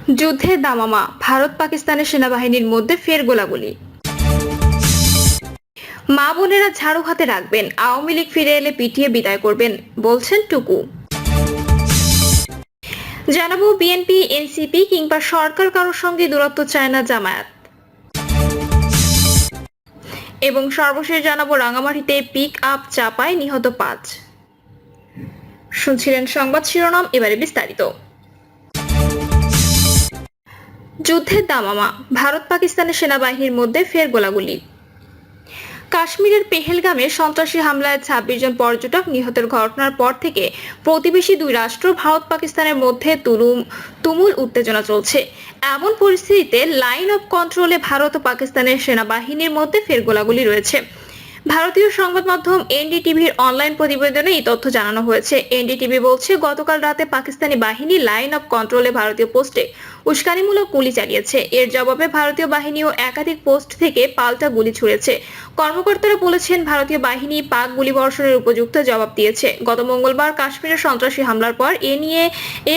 যুদ্ধের দামামা, ভারত পাকিস্তানের সেনাবাহিনীর মধ্যে ফের গোলাগুলি। মা বোনেরা ঝাড়ু হাতে রাখবেন, আওয়ামী লীগ ফিরে এলে পিটিয়ে বিদায় করবেন, বলছেন টুকু। জানাবো বিএনপি, এনসিপি কিংবা সরকার কারোর সঙ্গে দূরত্ব চায় না জামায়াত। এবং সর্বশেষ জানাবো রাঙামাটিতে পিক আপ চাপায় নিহত 5। শুনছিলেন সংবাদ শিরোনাম, এবারে বিস্তারিত। যুদ্ধের দামামা, ভারত পাকিস্তানের সেনাবাহিনীর মধ্যে ফের গোলাগুলি। কাশ্মীরের পেহেলগামে সন্ত্রাসী হামলায় 26 জন পর্যটক নিহতের ঘটনার পর থেকে প্রতিবেশী দুই রাষ্ট্র ভারত পাকিস্তানের মধ্যে তুমুল উত্তেজনা চলছে। এমন পরিস্থিতিতে লাইন অফ কন্ট্রোলে ভারত ও পাকিস্তানের সেনাবাহিনীর মধ্যে ফের গোলাগুলি রয়েছে। ভারতীয় সংবাদ মাধ্যম এনডিটিভির অনলাইন প্রতিবেদনে এই তথ্য জানানো হয়েছে। এনডিটিভি বলছে, গতকাল রাতে পাকিস্তানি বাহিনী লাইন অফ কন্ট্রোলে ভারতীয় পোস্টে উস্কানিমূলক গুলি চালিয়েছে। এর জবাবে ভারতীয় বাহিনীও একাধিক পোস্ট থেকে পাল্টা গুলি ছুড়েছে। কর্মকর্তারা বলেছেন, ভারতীয় বাহিনী পাক গুলিবর্ষণের উপযুক্ত জবাব দিয়েছে। গত মঙ্গলবার কাশ্মীরের সন্ত্রাসী হামলার পর এ নিয়ে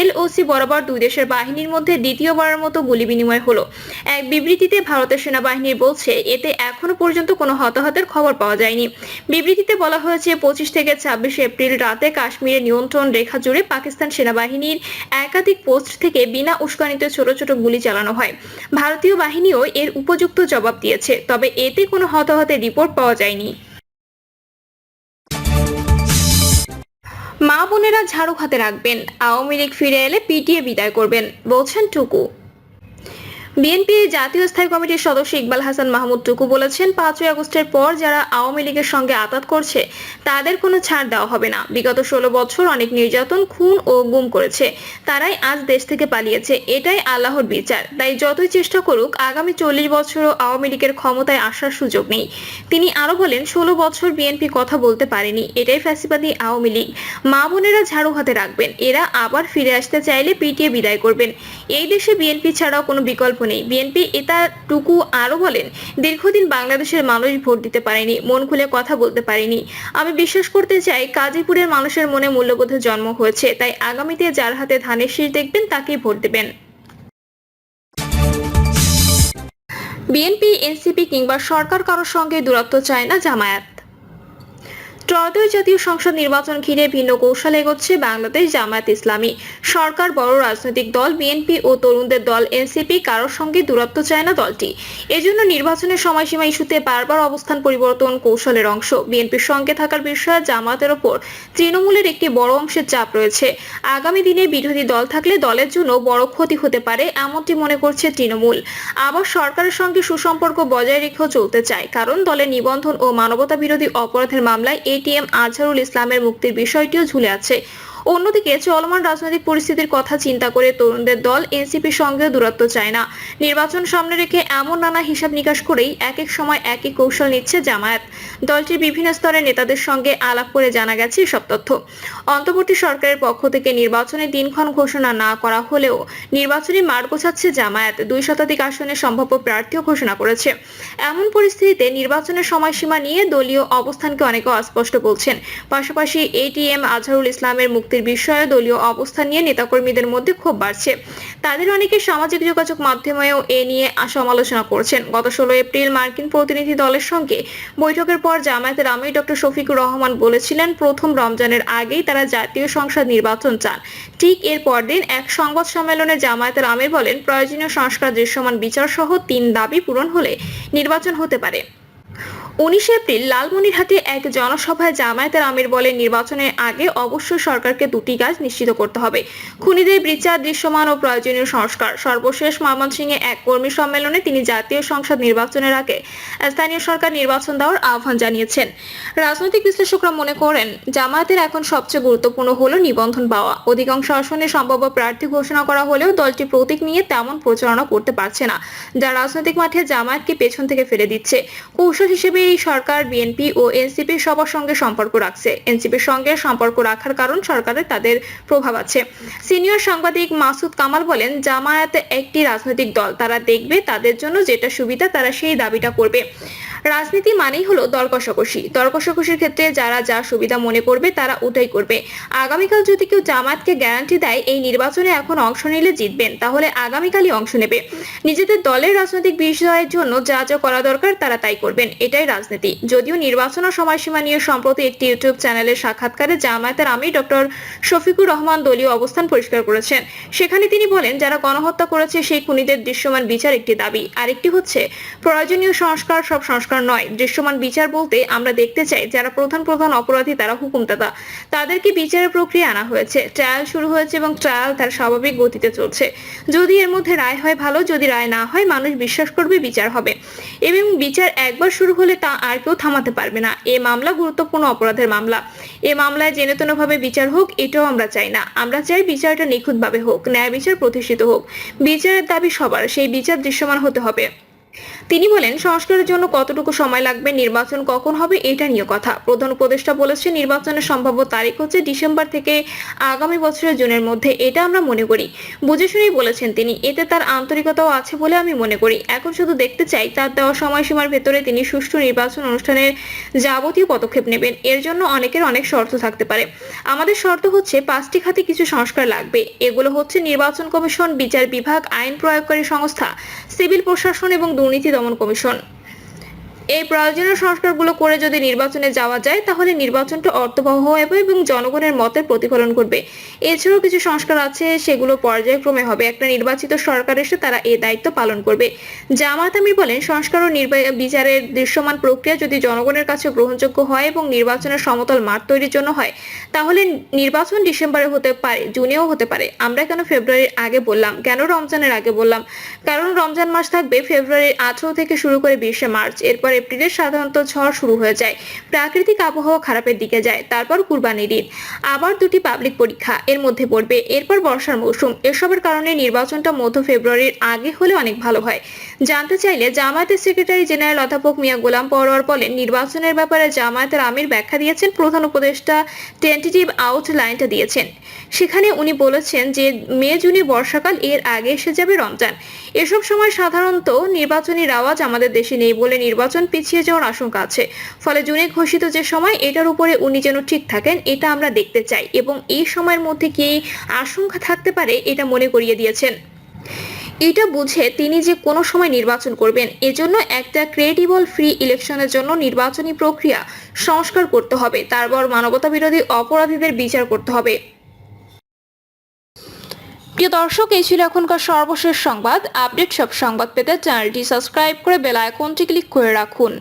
এলওসি বরাবর দুই দেশের বাহিনীর মধ্যে দ্বিতীয়বারের মতো গুলি বিনিময় হলো। এক বিবৃতিতে ভারতের সেনাবাহিনী বলছে, এতে এখনো পর্যন্ত কোনো হতাহতের খবর পাওয়া যায়নি। বিবৃতিতে বলা হয়েছে, 25 থেকে 26 এপ্রিল রাতে কাশ্মীরের নিয়ন্ত্রণ রেখা জুড়ে পাকিস্তান সেনাবাহিনীর একাধিক পোস্ট থেকে বিনা উস্কানিতে ছোট ছোট গুলি চালানো হয়। ভারতীয় বাহিনীও এর উপযুক্ত জবাব দিয়েছে, তবে এতে কোনো হতাহতের রিপোর্ট পাওয়া যায়নি। মা বোনেরা ঝাড়ু হাতে রাখবেন, আওয়ামী লীগ ফিরে এলে পিটিয়ে বিদায় করবেন, বলছেন টুকু। বিএনপি জাতীয় স্থায়ী কমিটির সদস্য ইকবাল হাসান মাহমুদ টুকু বলেছেন, 5ই আগস্টের পর যারা আওয়ামী লীগের সঙ্গে আঁতাত করছে তাদের কোনো ছাড় দেওয়া হবে না। বিগত 16 বছর অনেক নির্যাতন, খুন ও গুম করেছে, তারাই আজ দেশ থেকে পালিয়েছে। এটাই আল্লাহর বিচার। তাই যতই চেষ্টা করুক, আগামী 40 বছরও আওয়ামী লীগের ক্ষমতায় আসার সুযোগ নেই। তিনি আরো বলেন, 16 বছর বিএনপি কথা বলতে পারেনি, এটাই ফ্যাসিবাদী আওয়ামী লীগ। মা বোনেরা ঝাড়ু হাতে রাখবেন, এরা আবার ফিরে আসতে চাইলে পিটিয়ে বিদায় করবেন। এই দেশে বিএনপি ছাড়াও কোনো বিকল্প নেই। বিএনপি এটা টুকু আরো বলেন, দীর্ঘদিন বাংলাদেশের মানুষ ভোট দিতে পারেনি, মন খুলে কথা বলতে পারেনি। আমি বিশ্বাস করতে চাই, গাজীপুরের মানুষের মনে মূল্যবোধের জন্ম হয়েছে, তাই আগামীতে যার হাতে ধানের শীষ দেখবেন তাকেই ভোট দেবেন। বিএনপি, এনসিপি কিংবা সরকার কারোর সঙ্গে দূরত্ব চায় না জামায়াত। ত্রয়োদশ জাতীয় সংসদ নির্বাচন ঘিরে ভিন্ন কৌশল এগোচ্ছে বাংলাদেশ জামায়াত ইসলামী। সরকার, বড় রাজনৈতিক দল বিএনপি ও তরুণদের দল এনসিপি কারোর সঙ্গে দূরত্ব চায় না দলটি। এজন্য নির্বাচনের সময়সীমা ইস্যুতে বারবার অবস্থান পরিবর্তন কৌশলের অংশ। বিএনপির সঙ্গে থাকার বিষয়ে জামায়াতের ওপর তৃণমূলের একটি বড় অংশের চাপ রয়েছে। আগামী দিনে বিরোধী দল থাকলে দলের জন্য বড় ক্ষতি হতে পারে, এমনটি মনে করছে তৃণমূল। আবার সরকারের সঙ্গে সুসম্পর্ক বজায় রেখেও চলতে চায়, কারণ দলের নিবন্ধন ও মানবতা বিরোধী অপরাধের মামলায় এটিএম আজহারুল ইসলামের মুক্তির বিষয়টিও ঝুলে আছে। অন্যদিকে চলমান রাজনৈতিক পরিস্থিতির কথা চিন্তা করে তরুণদের দল এনসিপির সঙ্গে দূরত্ব চায় না। নির্বাচন সামনে রেখে এমন নানা হিসাব নিকাশ করেই এক এক সময় একই কৌশল নিচ্ছে জামায়াত। দলটির বিভিন্ন স্তরের নেতাদের সঙ্গে আলাপ করে জানা গেছে এসব তথ্য। অন্তর্বর্তী সরকারের পক্ষ থেকে নির্বাচনের দিনক্ষণ ঘোষণা না করা হলেও নির্বাচনী মাঠ গোছাচ্ছে জামায়াত। 2 শতাধিক আসনে সম্ভাব্য প্রার্থীও ঘোষণা করেছে। এমন পরিস্থিতিতে নির্বাচনের সময়সীমা নিয়ে দলীয় অবস্থানকে অনেকে অস্পষ্ট বলছেন। পাশাপাশি এটিএম আজহারুল ইসলামের মুক্তির বিষয়ে দলীয় অবস্থান নিয়ে নেতাকর্মীদের মধ্যে ক্ষোভ বাড়ছে। তাদের অনেকে সামাজিক যোগাযোগ মাধ্যমেও এ নিয়ে সমালোচনা করছেন। গত 16 এপ্রিল মার্কিন প্রতিনিধি দলের সঙ্গে বৈঠকের পর জামায়াতের আমির ডক্টর শফিকুর রহমান বলেছিলেন, প্রথম রমজানের আগেই তারা জাতীয় সংসদ নির্বাচন চান। ঠিক এর পরদিন এক সংবাদ সম্মেলনে জামায়াতের আমির বলেন, প্রয়োজনীয় সংস্কার, দৃশ্যমান বিচার সহ 3 দাবি পূরণ হলে নির্বাচন হতে পারে। 19 এপ্রিল লালমনিরহাটে এক জনসভায় জামায়াতের আমির বলেন, নির্বাচনের আগে অবশ্যই সরকারকে 2টি কাজ নিশ্চিত করতে হবে: খুনিদের বিচার, দৃশ্যমান ও প্রয়োজনীয় সংস্কার। সর্বশেষ ময়মনসিংহে এক কর্মী সম্মেলনে তিনি জাতীয় সংসদ নির্বাচনের আগে স্থানীয় সরকার নির্বাচন দেওয়ার আহ্বান জানিয়েছেন। রাজনৈতিক বিশ্লেষকরা মনে করেন, জামায়াতের এখন সবচেয়ে গুরুত্বপূর্ণ হলো নিবন্ধন পাওয়া। অধিকাংশ আসনে সম্ভাব্য প্রার্থী ঘোষণা করা হলেও দলটি প্রতীক নিয়ে তেমন প্রচারণা করতে পারছে না, যা রাজনৈতিক মাঠে জামায়াতকে পেছন থেকে ফেলে দিচ্ছে। কৌশল হিসেবে এই সরকার বিএনপি ও এনসিপি সবার সঙ্গে সম্পর্ক রাখছে। এনসিপির সঙ্গে সম্পর্ক রাখার কারণ সরকারের তাদের প্রভাব আছে। সিনিয়র সাংবাদিক মাসুদ কামাল বলেন, জামায়াত একটি রাজনৈতিক দল, তারা দেখবে তাদের জন্য যেটা সুবিধা তারা সেই দাবিটা করবে। রাজনীতি মানেই হলো দর কষাকষি। দর কষাকষির ক্ষেত্রে যারা যা সুবিধা মনে করবে তারা ওটাই করবে। আগামীকাল যদি কেউ জামায়াতকে গ্যারান্টি দেয় এই নির্বাচনে এখন অংশ নিলে জিতবেন, তাহলে আগামীকালই অংশ নেবে। নিজেদের দলের রাজনৈতিক বিষয়ের জন্য যা যা করা দরকার তারা তাই করবেন, এটাই রাজনীতি। যদিও নির্বাচন ও সময়সীমা নিয়ে সম্প্রতি একটি ইউটিউব চ্যানেলের সাক্ষাৎকারে জামায়াতের আমির ডক্টর শফিকুর রহমান দলীয় অবস্থান পরিষ্কার করেছেন। সেখানে তিনি বলেন, যারা গণহত্যা করেছে সেই খুনিদের দৃশ্যমান বিচার একটি দাবি, আরেকটি হচ্ছে প্রয়োজনীয় সংস্কার। সব সংস্কার নয়, দৃশ্যমান বিচার বলতে আমরা দেখতে চাই যারা প্রধান প্রধান অপরাধী তারা হুকুমদাতা, তাদেরকে বিচারের প্রক্রিয়া আনা হয়েছে, ট্রায়াল শুরু হয়েছে এবং ট্রায়াল তার স্বাভাবিক গতিতে চলছে। যদি এর মধ্যে রায় হয় ভালো, যদি রায় না হয় মানুষ বিশ্বাস করবে বিচার হবে, এবং বিচার একবার শুরু হলে তা আর কেউ থামাতে পারবে না। এ মামলা গুরুত্বপূর্ণ অপরাধের মামলা। এ মামলায় যেনতেনভাবে বিচার হোক এটাও আমরা চাই না। আমরা চাই বিচারটা নিখুঁতভাবে হোক, ন্যায় বিচার প্রতিষ্ঠিত হোক। বিচারের দাবি সবার, সেই বিচার দৃশ্যমান হতে হবে। তিনি বলেন, সংস্কারের জন্য কতটুকু সময় লাগবে, নির্বাচন কখন হবে এটা নিয়ে কথা। প্রধান উপদেষ্টা বলেছে নির্বাচনের সম্ভাব্য তারিখ হচ্ছে ডিসেম্বর থেকে আগামী বছরের জুনের মধ্যে। এটা আমরা মনে করি। বুঝে শুনেই বলেছেন তিনি, এতে তার আন্তরিকতাও আছে বলে আমি মনে করি। এখন শুধু দেখতে চাই তার দেওয়া সময়সীমার ভেতরে তিনি সুষ্ঠু নির্বাচন অনুষ্ঠানের যাবতীয় পদক্ষেপ নেবেন। এর জন্য অনেকের অনেক শর্ত থাকতে পারে। আমাদের শর্ত হচ্ছে 5টি খাতে কিছু সংস্কার লাগবে। এগুলো হচ্ছে নির্বাচন কমিশন, বিচার বিভাগ, আইন প্রয়োগকারী সংস্থা, সিভিল প্রশাসন এবং দুর্নীতি দমন কমিশন। এই প্রয়োজনীয় সংস্কারগুলো করে যদি নির্বাচনে যাওয়া যায় তাহলে নির্বাচনটা অর্থবহ হবে এবং জনগণের মতের প্রতিফলন করবে। এছাড়াও কিছু সংস্কার আছে, সেগুলো পর্যায়ক্রমে হবে। একটা নির্বাচিত সরকার এসে তারা এই দায়িত্ব পালন করবে। জামায়াত আমির বলেন, সংস্কার ও বিচারের দৃশ্যমান প্রক্রিয়া যদি জনগণের কাছে গ্রহণযোগ্য হয় এবং নির্বাচনের সমতল মাঠ তৈরির জন্য হয় তাহলে নির্বাচন ডিসেম্বরে হতে পারে, জুনেও হতে পারে। আমরা কেন ফেব্রুয়ারির আগে বললাম, কেন রমজানের আগে বললাম? কারণ রমজান মাস থাকবে ফেব্রুয়ারির 18 থেকে শুরু করে 20 মার্চ। এরপর এপ্রিলে সাধারণত ঝড় শুরু হয়ে যায়, প্রাকৃতিক আবহাওয়া খারাপের দিকে যায়। তারপর কুরবানির ঈদ, আবার 2টি পাবলিক পরীক্ষা এর মধ্যে পড়বে। এরপর বর্ষার মৌসুম। এসবের কারণে নির্বাচনটা মধ্য ফেব্রুয়ারির আগে হলে অনেক ভালো হয়। জানতে চাইলে জামায়াতের সেক্রেটারি জেনারেল অধ্যাপক মিয়া গোলাম পরোয়ার বলেন, নির্বাচনের ব্যাপারে জামায়াতের আমির ব্যাখ্যা দিয়েছেন, প্রধান উপদেষ্টা টেন্টেটিভ আউটলাইনটা দিয়েছেন। সেখানে উনি বলেছেন যে মে জুনে বর্ষাকাল, এর আগে এসে যাবে রমজান। এসব সময় সাধারণত নির্বাচনী আওয়াজ আমাদের দেশে নেই বলে নির্বাচন পিছিয়ে যাওয়ার আশঙ্কা আছে। ফলে জুনে ঘোষিত যে সময়, এটার উপরে উনি যেন ঠিক থাকেন এটা আমরা দেখতে চাই, এবং এই সময়ের মধ্যে কি আশঙ্কা থাকতে পারে এটা মনে করিয়ে দিয়েছেন। এটা বুঝে তিনি যে কোনো সময় নির্বাচন করবেন। এজন্য একটা ক্রেডিবল ফ্রি ইলেকশনের জন্য নির্বাচনী প্রক্রিয়া সংস্কার করতে হবে। তারপর মানবতা বিরোধী অপরাধীদের বিচার করতে হবে। প্রিয় দর্শক, এই ছিল এখনকার সর্বশেষ সংবাদ। আপডেট সব সংবাদ পেতে চ্যানেলটি সাবস্ক্রাইব করে বেল আইকনটি ক্লিক করে রাখুন।